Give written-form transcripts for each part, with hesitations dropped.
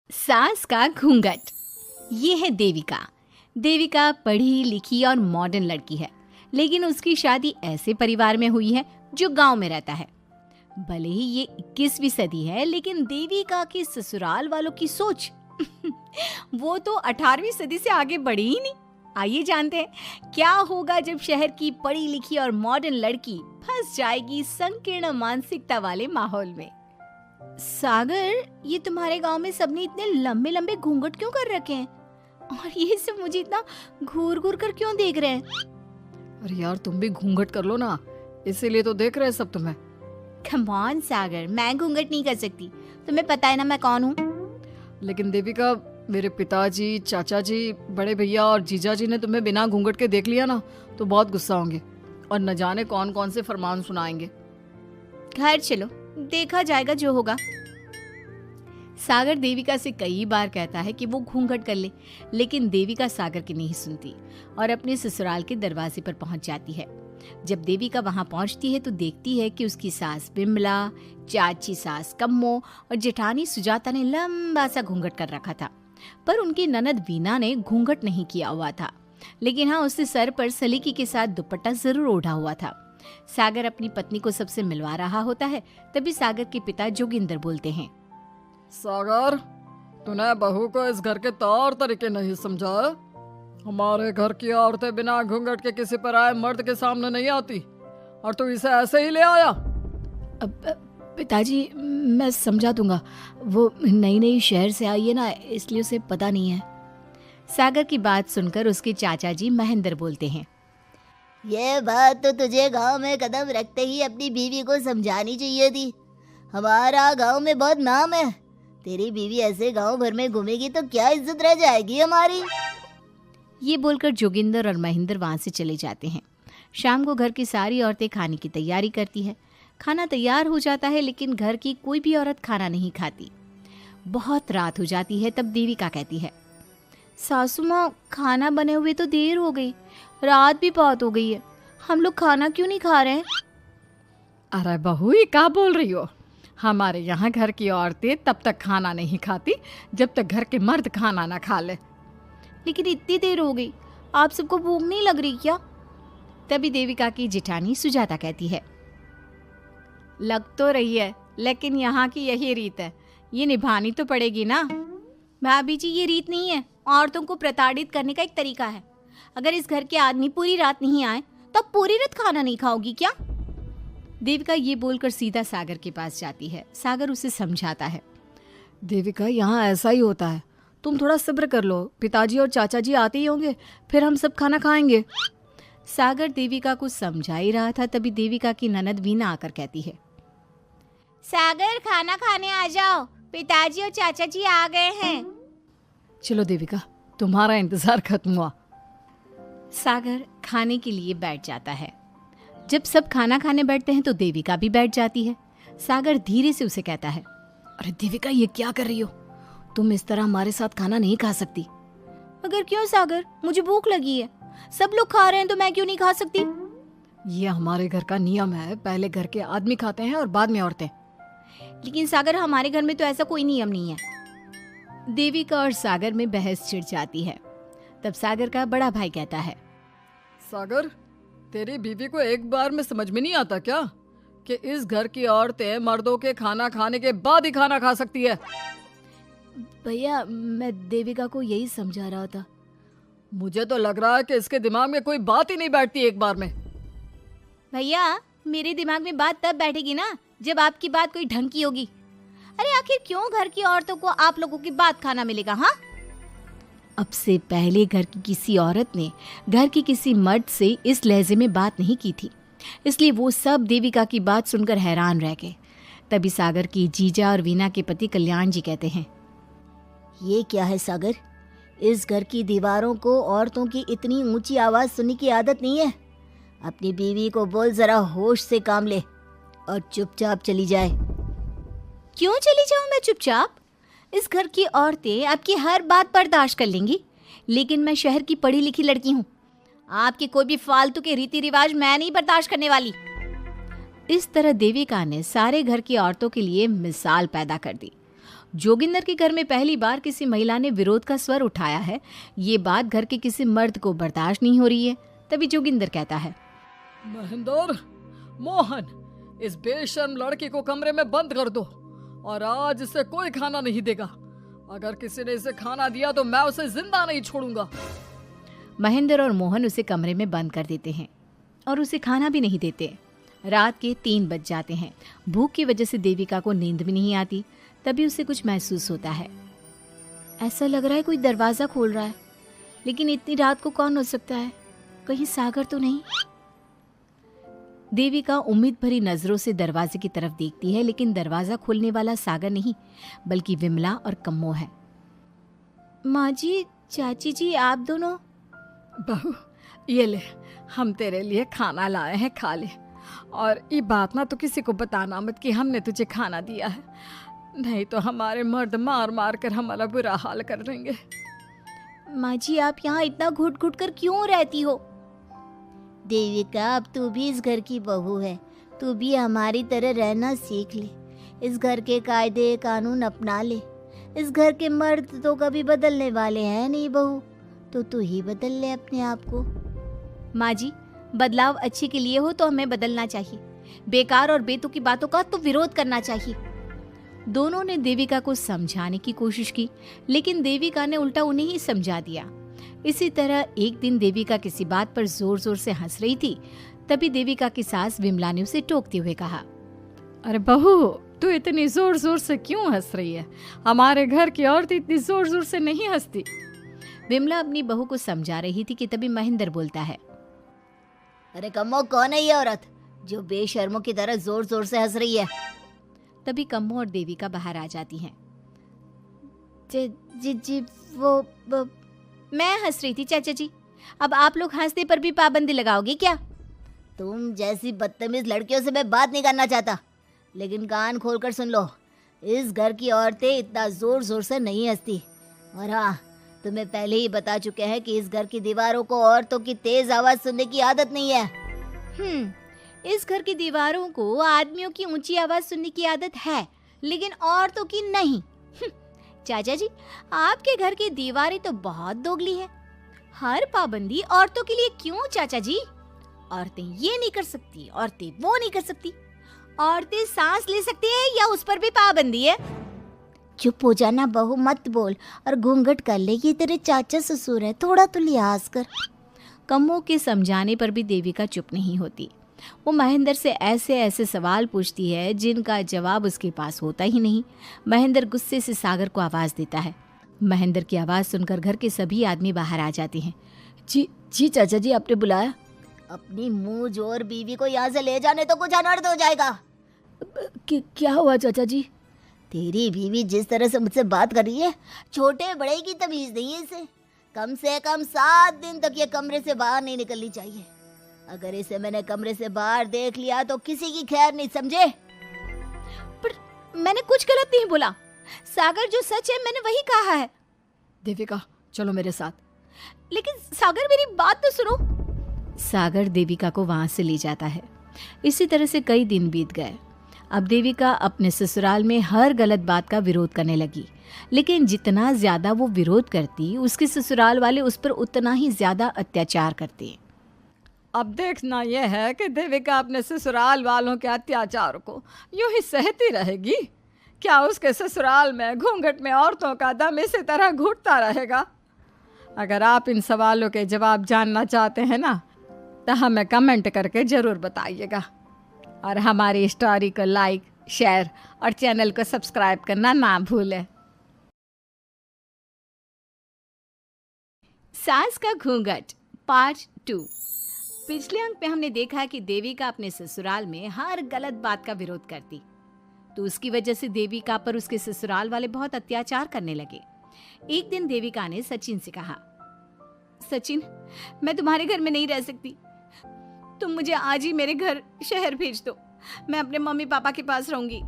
सास का घूंघट। ये है देविका। देविका पढ़ी लिखी और मॉडर्न लड़की है, लेकिन उसकी शादी ऐसे परिवार में हुई है जो गांव में रहता है। भले ही ये 21वीं सदी है, लेकिन देविका की ससुराल वालों की सोच वो तो 18वीं सदी से आगे बढ़ी ही नहीं। आइए जानते हैं क्या होगा जब शहर की पढ़ी लिखी और मॉडर्न लड़की फंस जाएगी संकीर्ण मानसिकता वाले माहौल में। सागर, ये तुम्हारे गांव में सबने इतने लंबे लंबे घूंघट क्यों कर रखे हैं? और ये सब मुझे इतना घूर घूर कर क्यों देख रहे हैं? अरे यार, तुम भी घूंघट कर लो ना, इसीलिए तो देख रहे हैं सब तुम्हें। कम ऑन सागर, मैं घूंघट नहीं कर सकती। तुम्हें पता है ना मैं कौन हूँ। लेकिन देविका, मेरे पिताजी, चाचा जी, बड़े भैया और जीजा जी ने तुम्हें बिना घूंघट के देख लिया ना तो बहुत गुस्सा होंगे और न जाने कौन कौन से फरमान सुनाएंगे। घर चलो, देखा जाएगा जो होगा। सागर देविका से कई बार कहता है कि वो घूंघट कर ले, लेकिन देविका सागर की नहीं सुनती और अपने ससुराल के दरवाजे पर पहुंच जाती है। जब देविका वहां पहुंचती है तो देखती है कि उसकी सास बिमला, चाची सास कम्मो और जेठानी सुजाता ने लंबा सा घूंघट कर रखा था, पर उनकी ननद वीना ने घूंघट नहीं किया हुआ था। लेकिन हाँ, उसने सर पर सलीकी के साथ दुपट्टा जरूर ओढ़ा हुआ था। सागर अपनी पत्नी को सबसे मिलवा रहा होता है, तभी सागर के पिता जोगिंदर बोलते हैं, सागर, तूने बहू को इस घर के तौर तरीके नहीं समझा। हमारे घर की औरतें बिना घूंघट के किसी पर आए मर्द के सामने नहीं आती और तू इसे ऐसे ही ले आया। पिताजी, मैं समझा दूंगा। वो नई नई शहर से आई है ना, इसलिए उसे पता नहीं है। सागर की बात सुनकर उसके चाचा जी महेंद्र बोलते हैं, ये बात तो तुझे गांव में कदम रखते ही अपनी बीवी को समझानी चाहिए थी। हमारा गांव में बहुत नाम है। तेरी बीवी ऐसे गांव भर में घूमेगी तो क्या इज्जत रह जाएगी हमारी। ये बोलकर जोगिंदर और महेंद्र वहां से चले जाते हैं। शाम को घर की सारी औरतें खाने की तैयारी करती है। खाना तैयार हो जाता है, लेकिन घर की कोई भी औरत खाना नहीं खाती। बहुत रात हो जाती है, तब देविका कहती है, सासू माँ, खाना बने हुए तो देर हो गई, रात भी बहुत हो गई है, हम लोग खाना क्यों नहीं खा रहे हैं? अरे बहू, ये क्या बोल रही हो? हमारे यहाँ घर की औरतें तब तक खाना नहीं खाती जब तक घर के मर्द खाना ना खा ले। लेकिन इतनी देर हो गई, आप सबको भूख नहीं लग रही क्या? तभी देविका की जेठानी सुजाता कहती है, लग तो रही है, लेकिन यहाँ की यही रीत है, ये निभानी तो पड़ेगी ना। भाभी जी, ये रीत नहीं है, औरतों को प्रताड़ित करने का एक तरीका है। अगर इस घर के आदमी पूरी रात नहीं आए तो पूरी रात खाना नहीं खाओगी क्या? देविका ये बोलकर सीधा सागर के पास जाती है। सागर उसे समझाता है, देविका, यहाँ ऐसा ही होता है, तुम थोड़ा सब्र कर लो, पिताजी और चाचा जी आते ही होंगे, फिर हम सब खाना खाएंगे। सागर देविका को समझा ही रहा था, तभी देविका की ननद वीना आकर कहती है, सागर, खाना खाने आ जाओ, पिताजी और चाचा जी आ गए हैं। चलो देविका, तुम्हारा इंतजार खत्म हुआ। सागर खाने के लिए बैठ जाता है। जब सब खाना खाने बैठते हैं तो देविका भी बैठ जाती है। सागर धीरे से उसे कहता है, अरे देविका, ये क्या कर रही हो? तुम इस तरह हमारे साथ खाना नहीं खा सकती। मगर क्यों सागर, मुझे भूख लगी है, सब लोग खा रहे हैं तो मैं क्यों नहीं खा सकती? ये हमारे घर का नियम है, पहले घर के आदमी खाते हैं और बाद में औरतें। लेकिन सागर, हमारे घर में तो ऐसा कोई नियम नहीं है। देविका और सागर में बहस छिड़ जाती है। तब सागर का बड़ा भाई कहता है, सागर, तेरी बीवी को एक बार में समझ में नहीं आता क्या कि इस घर की औरतें मर्दों के खाना खाने के बाद ही खाना खा सकती है? भैया, मैं देविका को यही समझा रहा था। मुझे तो लग रहा है कि इसके दिमाग में कोई बात ही नहीं बैठती एक बार में। भैया, मेरे दिमाग में बात तब बैठेगी ना जब आपकी बात कोई ढंग की होगी। अरे आखिर क्यों घर की औरतों को आप लोगों की बात खाना मिलेगा? हाँ, अब से पहले घर की किसी औरत ने घर की किसी मर्द से इस लहजे में बात नहीं की थी, इसलिए वो सब देविका की बात सुनकर हैरान रह गए। तभी सागर की जीजा और वीना के पति कल्याण जी कहते हैं, ये क्या है सागर, इस घर की दीवारों को औरतों की इतनी ऊंची आवाज सुनने की आदत नहीं है। अपनी बीवी को बोल जरा होश से काम ले और चुपचाप चली जाए। क्यों चली जाऊं मैं चुपचाप? इस घर की औरतें आपकी हर बात बर्दाश्त कर लेंगी, लेकिन मैं शहर की पढ़ी लिखी लड़की हूँ। आपके कोई भी फालतू के रीति रिवाज मैं नहीं बर्दाश्त करने वाली। इस तरह देविका ने सारे घर की औरतों के लिए मिसाल पैदा कर दी जोगिंदर के घर में पहली बार किसी महिला ने विरोध का स्वर उठाया है, ये बात घर के किसी मर्द को बर्दाश्त नहीं हो रही है। तभी जोगिंदर कहता है, महेंद्र, मोहन, इस बेशर्म लड़की को कमरे में बंद कर दो और आज इसे कोई खाना नहीं देगा। अगर किसी ने इसे खाना दिया तो मैं उसे जिंदा नहीं छोड़ूंगा। महेंद्र और मोहन उसे कमरे में बंद कर देते हैं और उसे खाना भी नहीं देते। रात के 3 बज जाते हैं। भूख की वजह से देविका को नींद भी नहीं आती। तभी उसे कुछ महसूस होता है। ऐसा लग रहा है कोई दरवाजा खोल रहा है, लेकिन इतनी रात को कौन हो सकता है? कहीं सागर तो नहीं? देविका उम्मीद भरी नजरों से दरवाजे की तरफ देखती है, लेकिन दरवाजा खोलने वाला सागर नहीं बल्कि विमला और कम्मो है। माँ जी, चाची जी, आप दोनों? बहू, ये ले, हम तेरे लिए खाना लाए हैं, खा ले। और ये बात ना तो किसी को बताना मत कि हमने तुझे खाना दिया है, नहीं तो हमारे मर्द मार मार कर हमारा बुरा हाल कर देंगे। माँ जी, आप यहाँ इतना घुट घुट कर क्यों रहती हो? देविका, अब तू भी इस घर की बहू है, तू भी हमारी तरह रहना सीख ले। इस घर के कायदे कानून अपना ले। इस घर के मर्द तो कभी बदलने वाले हैं नहीं बहू, तो तू ही बदल ले अपने आप को। माँ जी, बदलाव अच्छे के लिए हो तो हमें बदलना चाहिए। बेकार और बेतुकी बातों का तो विरोध करना चाहिए। दोनों ने देविका को समझाने की कोशिश की, लेकिन देविका ने उल्टा उन्हें ही समझा दिया। इसी तरह एक दिन देविका किसी बात पर जोर जोर से हंस रही थी। तभी देविका की सास विमला ने उसे टोकते हुए कहा, अरे बहू, तू इतनी जोर जोर से क्यों हंस रही है? हमारे घर की औरत इतनी जोर जोर से नहीं हंसती। विमला अपनी बहू को समझा रही थी कि तभी महेंद्र बोलता है, अरे कम्मो, कौन है ये औरत जो बेशर्मों की तरह जोर जोर से हंस रही है? तभी कम्मो और देविका बाहर आ जाती हैं। जी वो मैं हंस रही थी चाचा जी, अब आप लोग हंसने पर भी पाबंदी लगाओगे क्या? तुम जैसी बदतमीज लड़कियों से मैं बात नहीं करना चाहता, लेकिन कान खोलकर सुन लो, इस घर की औरतें इतना जोर जोर से नहीं हंसती। और हाँ, तुम्हें पहले ही बता चुके हैं कि इस घर की दीवारों को औरतों की तेज आवाज सुनने की आदत नहीं है। इस घर की दीवारों को आदमियों की ऊंची आवाज सुनने की आदत है, लेकिन औरतों की नहीं। चाचा जी, आपके घर की दीवारें तो बहुत दोगली है। हर पाबंदी औरतों के लिए क्यों चाचा जी? औरतें ये नहीं कर सकती, औरतें वो नहीं कर सकती। औरतें सांस ले सकती है या उस पर भी पाबंदी है? चुप हो जाना बहू, मत बोल और घूंघट कर ले। ये तेरे चाचा ससुर है, थोड़ा तो लिहाज कर। कम्मो के समझाने पर भी देविका चुप नहीं होती। वो महेंद्र से ऐसे ऐसे सवाल पूछती है जिनका जवाब उसके पास होता ही नहीं। महेंद्र गुस्से से सागर को आवाज देता है। महेंद्र की आवाज सुनकर घर के सभी आदमी बाहर आ जाते हैं। जी चाचा जी, आपने बुलाया? अपनी मुंह जोर बीवी को यहाँ से ले जाने तो कुछ अनर्थ हो जाएगा। क्या हुआ चाचा जी? तेरी बीवी जिस तरह से मुझसे बात कर रही है, छोटे बड़े की तमीज नहीं है इसे। कम से कम 7 दिन तक ये कमरे से बाहर नहीं निकलनी चाहिए। अगर इसे मैंने कमरे से बाहर देख लिया तो किसी की खैर नहीं, समझे? पर मैंने कुछ गलत नहीं बोला। सागर, जो सच है मैंने वही कहा है। देविका, चलो मेरे साथ। लेकिन सागर, मेरी बात तो सुनो। सागर देविका को वहां से ले जाता है। इसी तरह से कई दिन बीत गए। अब देविका अपने ससुराल में हर गलत बात का विरोध करने लगी, लेकिन जितना ज्यादा वो विरोध करती, उसके ससुराल वाले उस पर उतना ही ज्यादा अत्याचार करते। अब देखना यह है कि देविका अपने ससुराल वालों के अत्याचार को यूं ही सहती रहेगी। क्या उसके ससुराल में घूंघट में औरतों का दम इसी तरह घुटता रहेगा? अगर आप इन सवालों के जवाब जानना चाहते हैं ना, तो हमें कमेंट करके ज़रूर बताइएगा। और हमारी स्टोरी को लाइक, शेयर और चैनल को सब्सक्राइब करना ना भूलें। सास का घूंघट पार्ट 2। पिछले अंक में हमने देखा कि देविका अपने ससुराल में हर गलत बात का विरोध करती, तो उसकी वजह से देविका पर उसके ससुराल वाले बहुत अत्याचार करने लगे। एक दिन देविका ने सचिन से कहा, सचिन, मैं तुम्हारे घर में नहीं रह सकती। तुम मुझे आज ही मेरे घर शहर भेज दो। मैं अपने मम्मी पापा के पास रहूंगी।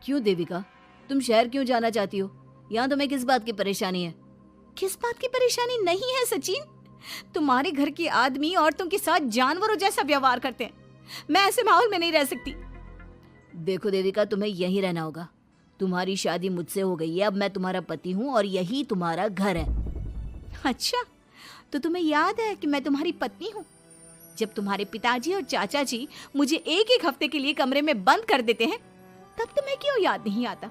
क्यों देविका, तुम शहर क्यों जाना चाहती हो? यहाँ तुम्हें किस बात की परेशानी है? किस बात की परेशानी नहीं है सचिन? तुम्हारे घर के आदमी औरतों के साथ जानवरों जैसा व्यवहार करते हैं। मैं ऐसे माहौल में नहीं रह सकती। देखो देविका, तुम्हें यहीं रहना होगा। तुम्हारी शादी मुझसे हो गई है, अब मैं तुम्हारा पति हूँ और यही तुम्हारा घर है। अच्छा, तो तुम्हें याद है कि मैं तुम्हारी पत्नी हूँ? जब तुम्हारे पिताजी और चाचा जी मुझे एक एक हफ्ते के लिए कमरे में बंद कर देते हैं, तब तुम्हें क्यों याद नहीं आता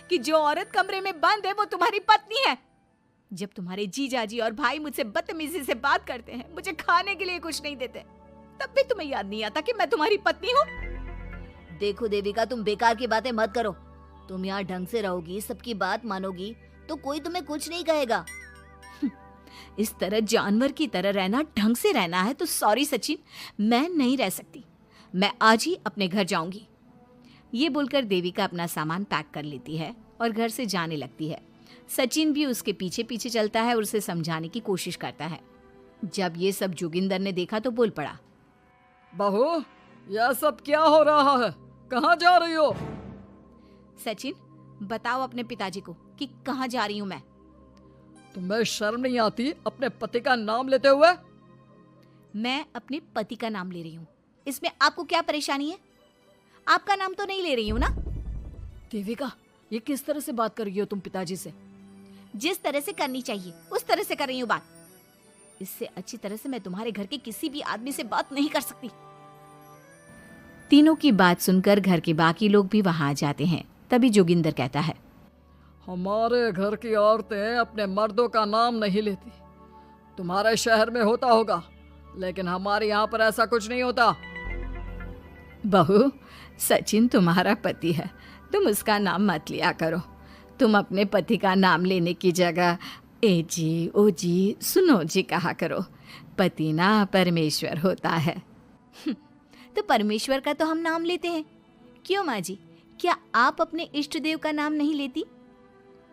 कि जो औरत कमरे में बंद है वो तुम्हारी पत्नी है? जब तुम्हारे जीजाजी और भाई मुझसे बदतमीजी से बात करते हैं, मुझे खाने के लिए कुछ नहीं देते, तब भी तुम्हें याद नहीं आता कि मैं तुम्हारी पत्नी हूँ? देखो देविका, तुम बेकार की बातें मत करो। तुम यहाँ ढंग से रहोगी, सबकी बात मानोगी, तो कोई तुम्हें कुछ नहीं कहेगा। इस तरह जानवर की तरह रहना, ढंग से रहना है तो सॉरी सचिन, मैं नहीं रह सकती। मैं आज ही अपने घर जाऊंगी। ये बोलकर देविका अपना सामान पैक कर लेती है और घर से जाने लगती है। सचिन भी उसके पीछे पीछे चलता है और उसे समझाने की कोशिश करता है। जब ये सब जोगिंदर ने देखा तो बोल पड़ा, बहू, यह सब क्या हो रहा है? कहाँ जा रही हो? सचिन, बताओ अपने पिताजी को कि कहाँ जा रही हूँ मैं। तुम्हें शर्म नहीं आती अपने पति का नाम लेते हुए? मैं अपने पति का नाम ले रही हूँ, इसमें आपको क्या परेशानी है? आपका नाम तो नहीं ले रही हूँ ना? देविका, ये किस तरह से बात कर रही हो तुम पिताजी से? जिस तरह से करनी चाहिए उस तरह से कर रही हूँ बात। इससे अच्छी तरह से मैं तुम्हारे घर के किसी भी आदमी से बात नहीं कर सकती। तीनों की बात सुनकर घर के बाकी लोग भी वहां आ जाते हैं। तभी जोगिंदर कहता है, हमारे घर की औरतें अपने मर्दों का नाम नहीं लेती। तुम्हारे शहर में होता होगा, लेकिन हमारे यहाँ पर ऐसा कुछ नहीं होता। बहू, सचिन तुम्हारा पति है, तुम उसका नाम मत लिया करो। तुम अपने पति का नाम लेने की जगह ए जी, ओ जी, सुनो जी कहा करो। पति ना परमेश्वर होता है। तो परमेश्वर का तो हम नाम लेते हैं। क्यों माँ जी, क्या आप अपने इष्ट देव का नाम नहीं लेती?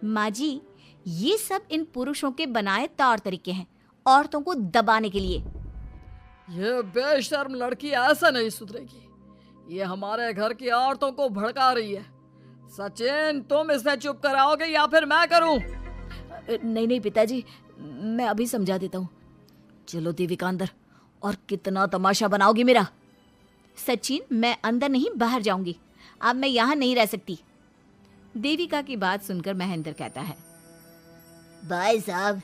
माँ जी, ये सब इन पुरुषों के बनाए तौर तरीके हैं, औरतों को दबाने के लिए। ये बेशर्म लड़की ऐसा नहीं सुधरेगी। ये हमारे घर की औरतों को भड़का रही है। सचिन, तुम इसे चुप कराओगे या फिर मैं करूं? नहीं नहीं पिताजी, मैं अभी समझा देता हूँ। चलो देविका अंदर, और कितना तमाशा बनाओगी मेरा। सचिन, मैं अंदर नहीं बाहर जाऊंगी। अब मैं यहाँ नहीं रह सकती। देविका की बात सुनकर महेंद्र कहता है, भाई साहब,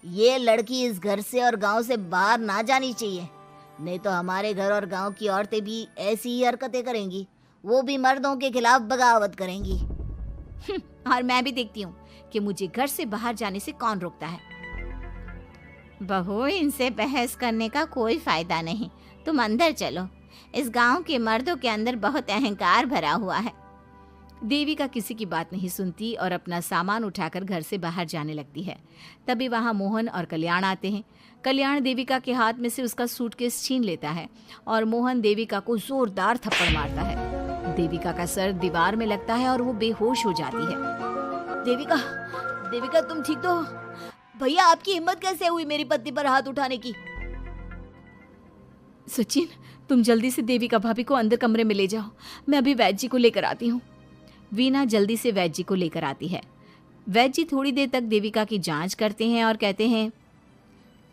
ये लड़की इस घर से और गांव से बाहर ना जानी चाहिए, नहीं तो हमारे घर और गांव की औरतें भी ऐसी ही हरकतें करेंगी। वो भी मर्दों के खिलाफ बगावत करेंगी। और मैं भी देखती हूँ कि मुझे घर से बाहर जाने से कौन रोकता है। बहू, इनसे बहस करने का कोई फायदा नहीं, तुम अंदर चलो। इस गांव के मर्दों के अंदर बहुत अहंकार भरा हुआ है। देविका किसी की बात नहीं सुनती और अपना सामान उठाकर घर से बाहर जाने लगती है। तभी वहां मोहन और कल्याण आते हैं। कल्याण देविका के हाथ में से उसका सूटकेस छीन लेता है और मोहन देविका को जोरदार थप्पड़ मारता है। देविका का सर दीवार में लगता है और वो बेहोश हो जाती है। देविका, देविका तुम ठीक तो हो? भैया, आपकी हिम्मत कैसे हुई मेरी पत्नी पर हाथ उठाने की? सचिन, तुम जल्दी से देविका भाभी को अंदर कमरे में ले जाओ, मैं अभी वैद्य जी को लेकर आती हूँ। वीना जल्दी से वैद्य जी को लेकर आती है। वैद्य जी थोड़ी देर तक देविका की जांच करते हैं और कहते हैं,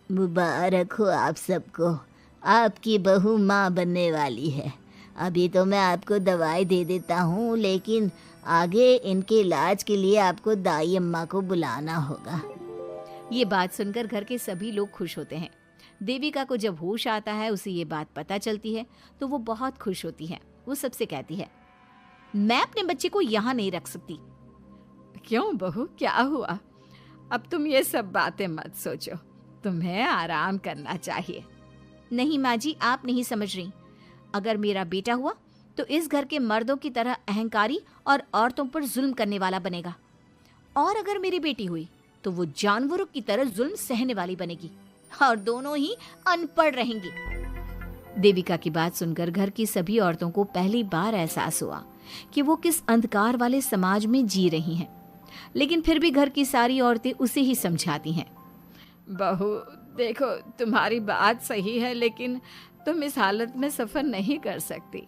मुबारक हो आप सबको, आपकी बहू माँ बनने वाली है। अभी तो मैं आपको दवाई दे देता हूँ, लेकिन आगे इनके इलाज के लिए आपको दाई अम्मा को बुलाना होगा। ये बात सुनकर घर के सभी लोग खुश होते हैं। देविका को जब होश आता है, उसे ये बात पता चलती है तो वो बहुत खुश होती है। वो सबसे कहती है, मैं अपने बच्चे को यहाँ नहीं रख सकती। क्यों बहू, क्या हुआ? अब तुम ये सब बातें मत सोचो, तुम्हें आराम करना चाहिए। नहीं माँ जी, आप नहीं समझ रही। अगर मेरा बेटा हुआ तो इस घर के मर्दों की तरह अहंकारी और औरतों पर जुल्म करने वाला बनेगा, और अगर मेरी बेटी हुई तो वो जानवरों की तरह जुल्म सहने वाली बनेगी, और दोनों ही अनपढ़ रहेंगी। देविका की बात सुनकर घर की सभी औरतों को पहली बार एहसास हुआ कि वो किस अंधकार वाले समाज में जी रही हैं। लेकिन फिर भी घर की सारी औरतें उसे ही समझाती हैं। बहू देखो, तुम्हारी बात सही है, लेकिन तुम इस हालत में सफर नहीं कर सकती।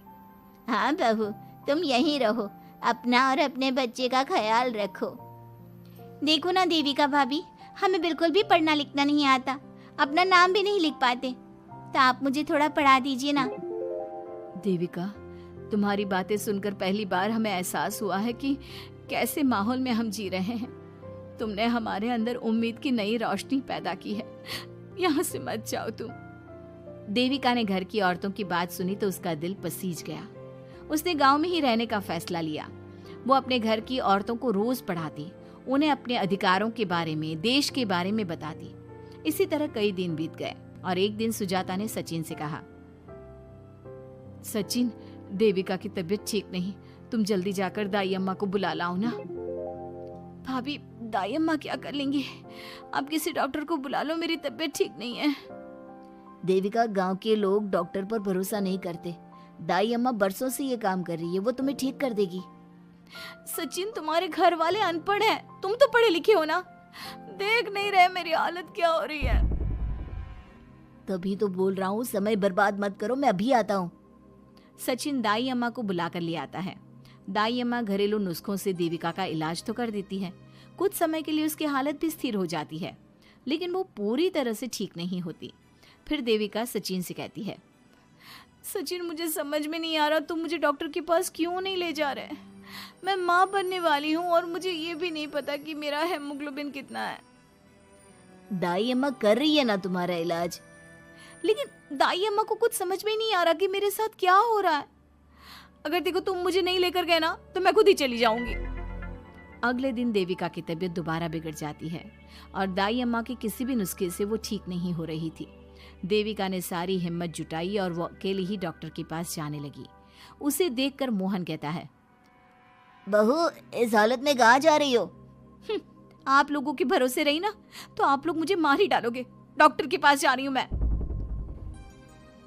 हाँ बहू, तुम यहीं रहो, अपना और अपने बच्चे का ख्याल रखो। देखो ना देविका भाभी, हमें बिल्कुल भी पढ़ना लिखना नहीं आता, अपना नाम भी नहीं लिख पाते, तो आप मुझे थोड़ा पढ़ा दीजिए ना। देविका, तुम्हारी बातें सुनकर पहली बार हमें एहसास हुआ है कि कैसे माहौल में हम जी रहे हैं। तुमने हमारे अंदर उम्मीद की नई रोशनी पैदा की है। यहाँ से मत जाओ तुम। देविका ने घर की औरतों की बात सुनी तो उसका दिल पसीज गया। उसने गांव में ही रहने का फैसला लिया। वो अपने घर की औरतों को रोज पढ़ाती, उन्हें अपने अधिकारों के बारे में, देश के बारे में बताती। इसी तरह कई दिन बीत गए और एक दिन सुजाता ने सचिन से कहा, सचिन, देविका की तबीयत ठीक नहीं, तुम जल्दी जाकर दाई अम्मा को बुला लाओ ना। भाभी, दाई अम्मा क्या कर लेंगी? आप किसी डॉक्टर को बुला लो, मेरी तबीयत ठीक नहीं है। देविका, गांव के लोग डॉक्टर पर भरोसा नहीं करते। दाई अम्मा बरसों से ये काम कर रही है, वो तुम्हें ठीक कर देगी। सचिन, तुम्हारे घर वाले अनपढ़ हैं, तुम तो पढ़े लिखे हो ना, देख नहीं रहे मेरी हालत क्या हो रही है। तभी तो बोल रहा हूँ, समय बर्बाद मत करो, मैं अभी आता हूँ। सचिन दाई अम्मा को बुलाकर ले आता है। दाई अम्मा घरेलू नुस्खों से देविका का इलाज तो कर देती है। कुछ समय के लिए उसकी हालत भी स्थिर हो जाती है, लेकिन वो पूरी तरह से ठीक नहीं होती। फिर देविका सचिन से कहती है, सचिन, मुझे समझ में नहीं आ रहा तुम मुझे डॉक्टर के पास क्यों नहीं ले जा रहे। मैं माँ बनने वाली हूँ और मुझे ये भी नहीं पता कि मेरा हेमोग्लोबिन कितना है। दाई अम्मा कर रही है ना तुम्हारा इलाज। लेकिन दाई अम्मा को कुछ समझ में नहीं आ रहा कि मेरे साथ क्या हो रहा है। अगर देखो तुम मुझे नहीं लेकर गए ना तो मैं खुद ही चली जाऊंगी। अगले दिन देविका की तबीयत दोबारा बिगड़ जाती है और दाई अम्मा के किसी भी नुस्खे से वो ठीक नहीं हो रही थी। देविका ने सारी हिम्मत जुटाई और वो अकेले ही डॉक्टर के पास जाने लगी। उसे देखकर मोहन कहता है, बहू, इस हालत में कहाँ जा रही हो? आप लोगों के भरोसे रही ना तो आप लोग मुझे मार ही डालोगे। डॉक्टर के पास जा रही हूँ मैं।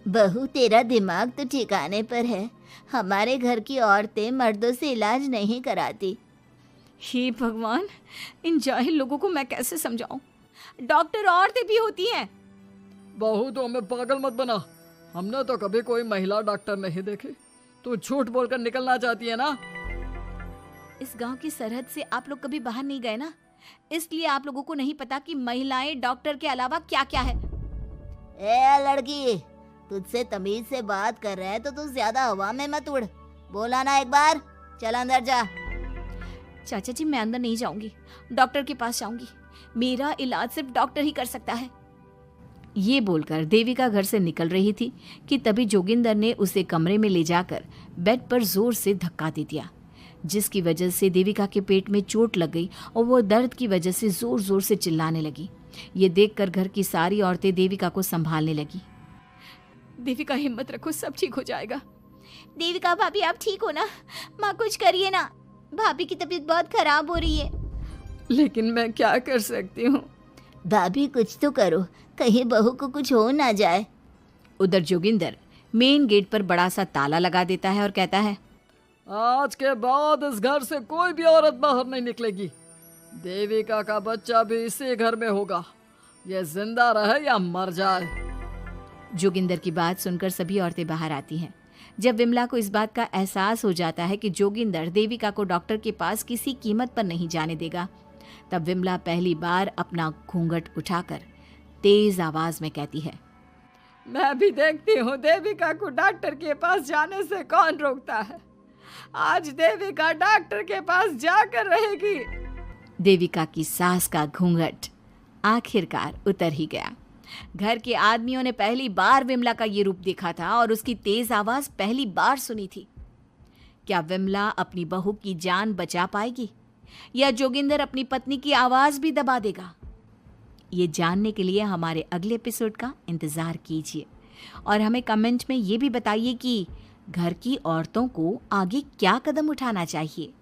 बहू, तेरा दिमाग तो ठिकाने पर है। हमारे घर की औरतें मर्दों से इलाज नहीं कराती। हे भगवान, इन जाहिल लोगों को मैं कैसे समझाऊं। डॉक्टर औरतें भी होती हैं। बहू, तो हमें पागल मत बना। हमने तो कभी कोई महिला डॉक्टर नहीं देखी। तू झूठ बोलकर निकलना चाहती है ना? इस गांव की सरहद से आप लोग कभी बाहर नहीं गए ना, इसलिए आप लोगों को नहीं पता कि महिलाएं डॉक्टर के अलावा क्या क्या है। ए लड़की, तुझसे तमीज से बात कर रहे हैं तो तू ज्यादा हवा में मत उड़। बोला ना एक बार, चल अंदर जा। चाचा जी, मैं अंदर नहीं जाऊंगी, डॉक्टर के पास जाऊंगी। मेरा इलाज सिर्फ डॉक्टर ही कर सकता है। ये बोलकर देविका घर से निकल रही थी कि तभी जोगिंदर ने उसे कमरे में ले जाकर बेड पर जोर से धक्का दे दिया, जिसकी वजह से देविका के पेट में चोट लग गई और वो दर्द की वजह से जोर जोर से चिल्लाने लगी। ये देखकर घर की सारी औरतें देविका को संभालने लगी। देविका, हिम्मत रखो, सब ठीक हो जाएगा। देविका भाभी, आप ठीक हो ना? माँ, कुछ करिए ना, भाभी की तबीयत बहुत खराब हो रही है। लेकिन मैं क्या कर सकती हूँ? भाभी, कुछ तो करो, कहीं बहू को कुछ हो ना जाए। उधर जोगिंदर मेन गेट पर बड़ा सा ताला लगा देता है और कहता है, आज के बाद इस घर से कोई भी औरत बाहर नहीं निकलेगी। देविका का बच्चा भी इसी घर में होगा, ये जिंदा रहे या मर जाए। जोगिंदर की बात सुनकर सभी औरतें बाहर आती हैं। जब विमला को इस बात का एहसास हो जाता है कि जोगिंदर देविका को डॉक्टर के पास किसी कीमत पर नहीं जाने देगा, तब विमला पहली बार अपना घूंघट उठाकर तेज आवाज में कहती है, मैं भी देखती हूँ देविका को डॉक्टर के पास जाने से कौन रोकता है। आज देविका डॉक्टर के पास जाकर रहेगी। देविका की सास का घूंघट आखिरकार उतर ही गया। घर के आदमियों ने पहली बार विमला का ये रूप देखा था और उसकी तेज आवाज पहली बार सुनी थी। क्या विमला अपनी बहू की जान बचा पाएगी या जोगिंदर अपनी पत्नी की आवाज भी दबा देगा? ये जानने के लिए हमारे अगले एपिसोड का इंतजार कीजिए और हमें कमेंट में ये भी बताइए कि घर की औरतों को आगे क्या कदम उठाना चाहिए।